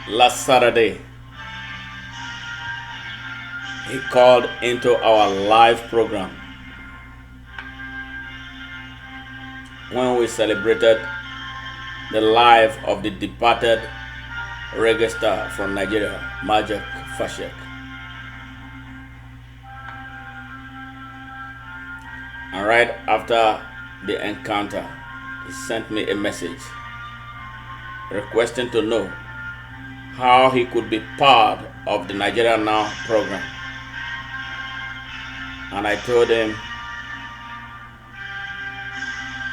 Last Saturday, he called into our live program when we celebrated the life of the departed reggae star from Nigeria, Majak Fashek. And right after the encounter, he sent me a message requesting to know how he could be part of the Nigeria Now program. And I told him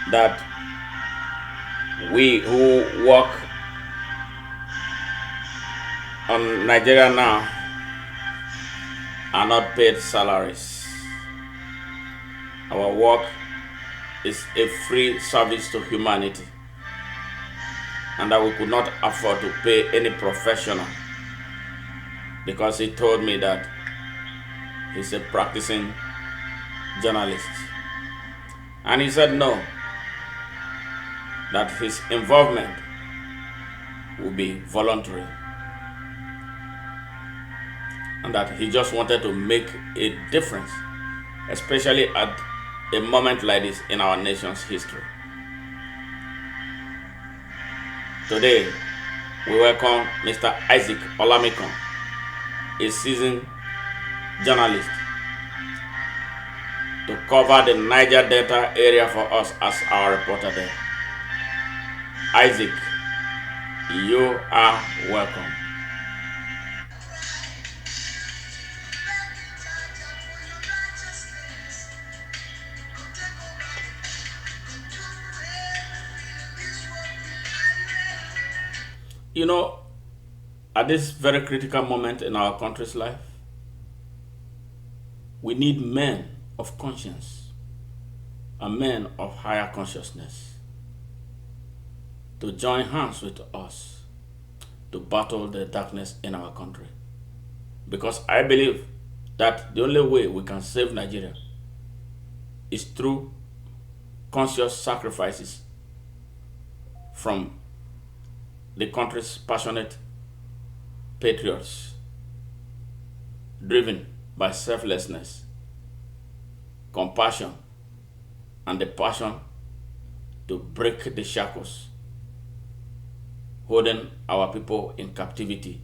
that we who work on Nigeria Now are not paid salaries. Our work is a free service to humanity, and that we could not afford to pay any professional, because he told me that he's a practicing journalist. And he said no, that his involvement will be voluntary, and that he just wanted to make a difference, especially at a moment like this in our nation's history. Today, we welcome Mr. Isaac Olamikan, a seasoned journalist, to cover the Niger Delta area for us as our reporter there. Isaac, you are welcome. You know, at this very critical moment in our country's life, we need men of conscience and men of higher consciousness to join hands with us to battle the darkness in our country. Because I believe that the only way we can save Nigeria is through conscious sacrifices from the country's passionate patriots, driven by selflessness, compassion, and the passion to break the shackles holding our people in captivity.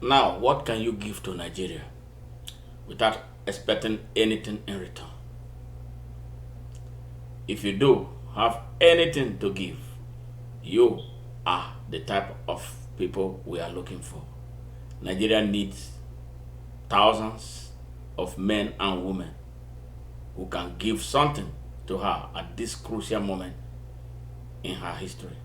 Now, what can you give to Nigeria without expecting anything in return? If you do have anything to give, you are the type of people we are looking for. Nigeria needs thousands of men and women who can give something to her at this crucial moment in her history.